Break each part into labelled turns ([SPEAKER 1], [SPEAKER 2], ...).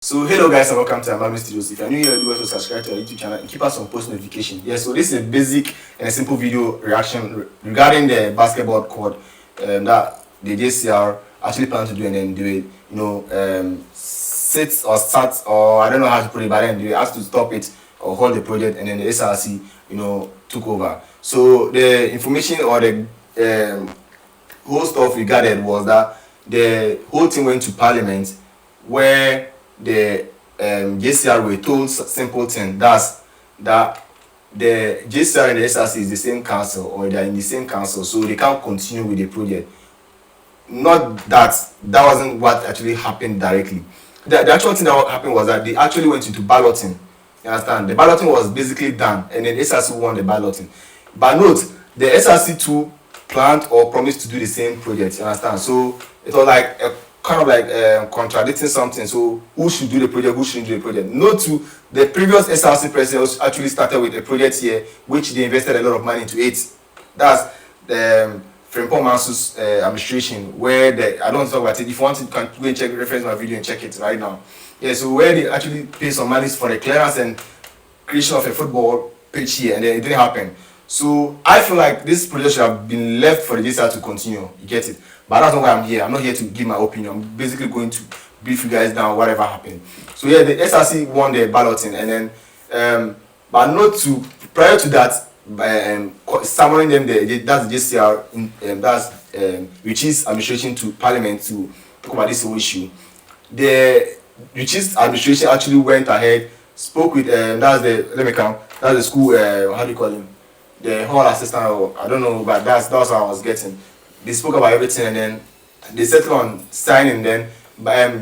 [SPEAKER 1] So hello guys and welcome to UMaT Studios. If you're new here, do also subscribe to our YouTube channel and keep us on post notification. Yeah, so this is a basic and a simple video reaction regarding the basketball court that the JCR actually plan to do, and then they sit or start, or I don't know how to put it, but then they asked to stop it or hold the project, and then the SRC took over. So the information or the whole stuff we gathered was that the whole thing went to Parliament, where the JCR were told simple thing, that's that the JCR and the SRC is the same council, or they are in the same council, so they can't continue with the project. Not that wasn't what actually happened directly. The actual thing that happened was that they actually went into balloting. You understand? The balloting was basically done, and then SRC won the balloting. But note, the SRC too planned or promised to do the same project. You understand? So it was like a kind of like contradicting something. So who should do the project, who shouldn't do the project? Note too, the previous SRC president actually started with a project here which they invested a lot of money into it. That's the Frimpong Mansu's administration, where I don't want to talk about it. If you want to, you can go and check, reference my video and check it right now. Yeah, so where they actually pay some money for the clearance and creation of a football pitch here, and then it didn't happen. So I feel like this project should have been left for the JCR to continue. You get it? But that's not why I'm here. I'm not here to give my opinion. I'm basically going to brief you guys down whatever happened. So yeah, the SRC won the balloting, and then but not to prior to that, summoning them, that's the JCR, that's Richie's administration to Parliament to talk about this whole issue. The Richie's administration actually went ahead, spoke with that's the school, how do you call him, the hall assistant, or I don't know, but that's what I was getting. They spoke about everything, and then they settled on signing. Then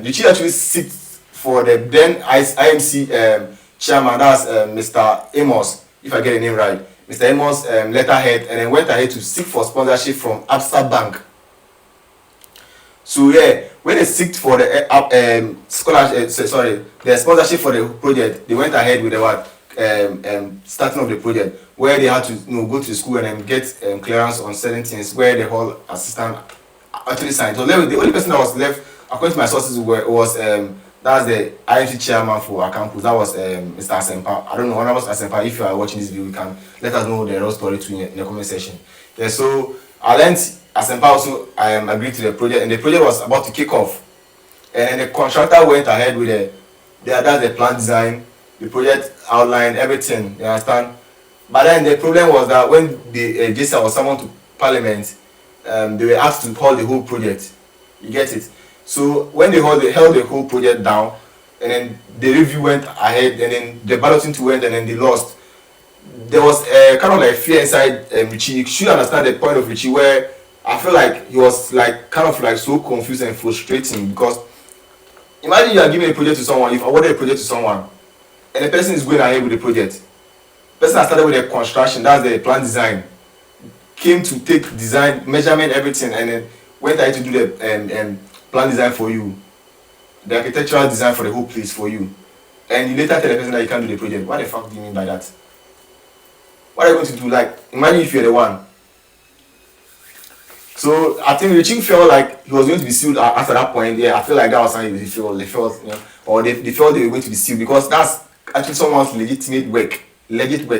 [SPEAKER 1] Richie actually sits for the then IMC chairman, that's Mr. Amos, if I get the name right, Mr. Amos letterhead, and then went ahead to seek for sponsorship from Absa Bank. So yeah, when they seeked for the scholarship, the sponsorship for the project, they went ahead with the starting of the project, where they had to go to the school and then get clearance on certain things, where the whole assistant actually signed. So the only person that was left, according to my sources, was that's the IMC chairman for our campus. That was Mr. Asempa. I don't know, one of us Asempa. If you are watching this video, you can let us know the real story too in the comment section. Yeah, so I learned Asempa also agreed to the project, and the project was about to kick off, and the contractor went ahead with that's the plan design, the project outline, everything. You understand? But then the problem was that when the JCR was summoned to Parliament, they were asked to hold the whole project. You get it? So when they held the whole project down, and then the review went ahead, and then the balloting went, and then they lost. There was kind of like fear inside Richie. You should understand the point of Richie, where I feel like he was like kind of like so confused and frustrating, because imagine you are giving a project to someone, you've awarded a project to someone, and the person is going ahead with the project. The person that started with the construction, that's the plan design, came to take design, measurement, everything, and then went ahead to do the plan design for you, the architectural design for the whole place for you, and you later tell the person that you can't do the project. What the fuck do you mean by that? What are you going to do? Like, imagine if you're the one. So I think Richie felt like he was going to be sued after that point. Yeah, I feel like that was how they felt, or they felt they were going to be sued, because that's actually someone's legit work.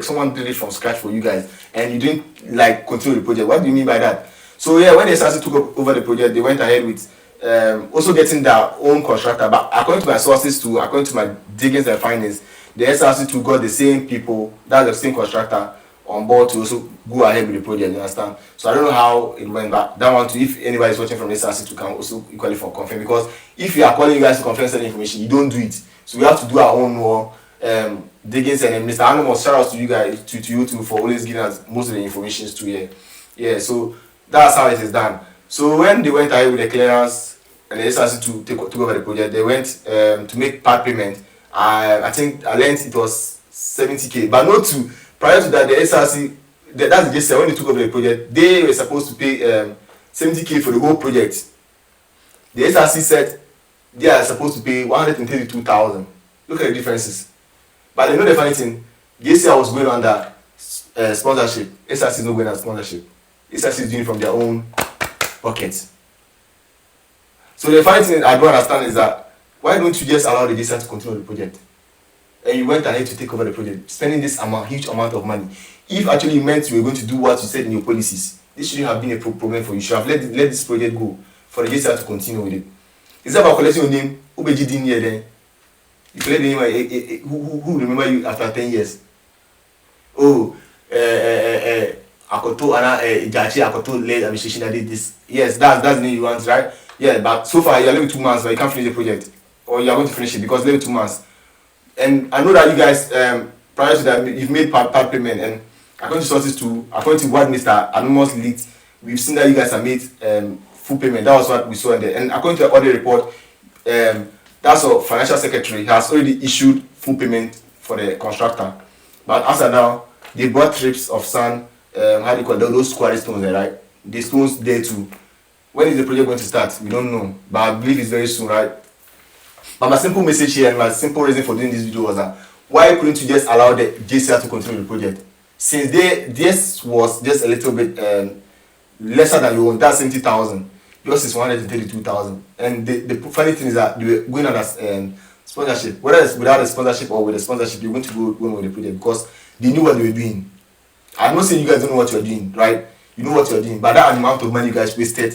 [SPEAKER 1] Someone did it from scratch for you guys, and you didn't like continue the project. What do you mean by that? So yeah, when the SRC took over the project, they went ahead with also getting their own contractor. But according to my sources too, according to my diggings and findings, the SRC too got the same people, that's the same contractor, on board to also go ahead with the project. You understand? So I don't know how it went, but that one too, if anybody is watching from the SRC too, can also equally for confirm, because if we are calling you guys to confirm certain information, you don't do it. So we have to do our own more diggings, and Mr. Anonymous, shout out to you guys, to you too, for always giving us most of the information too here. Yeah, so that's how it is done. So when they went ahead with the clearance and the SRC to take over the project, they went to make part payment. I think I learned it was 70k, but not to prior to that, the SRC, that's the JCR, when they took over the project, they were supposed to pay 70k for the whole project. The SRC said they are supposed to pay 132,000. Look at the differences. But you know the funny thing, JCR was going under sponsorship. SRC is not going under sponsorship. SRC is doing it from their own pockets. So the funny thing I don't understand is that Why don't you just allow the JSR to continue the project? And you went ahead to take over the project, spending this huge amount of money. If actually you meant you were going to do what you said in your policies, this shouldn't have been a problem for you. You should have let this project go for the JSR to continue with it. It's about collecting your name. Who be in here then? You collect the name. Who remember you after 10 years? Oh, Akoto and Jachi Akoto led administration that did this. Yes, that's the name you want, right? Yeah, but so far you're living 2 months, but you can't finish the project, or you're going to finish it because living 2 months. And I know that you guys, prior to that, you've made part payment, and according to sources too, according to what Mr. Anonymous leaked, we've seen that you guys have made full payment. That was what we saw in there. And according to the audit report, that's our financial secretary has already issued full payment for the contractor. But as of now, they bought trips of sand, how do you call it, those quarry stones there, right? The stones there too. When is the project going to start? We don't know, but I believe it's very soon, right? But my simple message here and my simple reason for doing this video was that why couldn't you just allow the JCR to continue the project? Since this was just a little bit lesser than your own, that's 70,000. Yours is 132,000. And the funny thing is that you were going on as sponsorship. Whether it's without a sponsorship or with a sponsorship, you're going to go with the project because they knew what they were doing. I'm not saying you guys don't know what you're doing, right? You know what you're doing, but that amount of money you guys wasted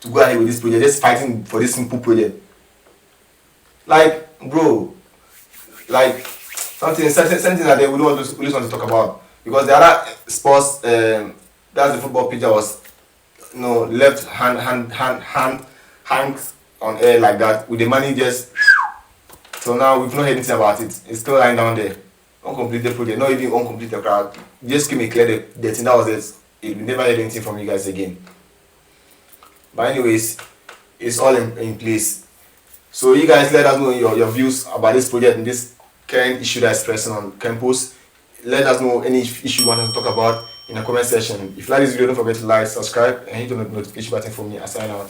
[SPEAKER 1] to go ahead with this project, just fighting for this simple project. Like, bro, like something that they would always want to talk about, because the other sports, that's the football pitch that was, left hand on air like that with the money just. So now we've not heard anything about it. It's still lying down there, uncompleted project, not even uncompleted crowd. Just came and clear the thing. That was it. We never heard anything from you guys again. But anyways, it's all in place. So you guys let us know your views about this project and this current issue that's pressing on campus. Let us know any issue you want us to talk about in the comment section. If you like this video, don't forget to like, subscribe, and hit the notification button for me. I sign out.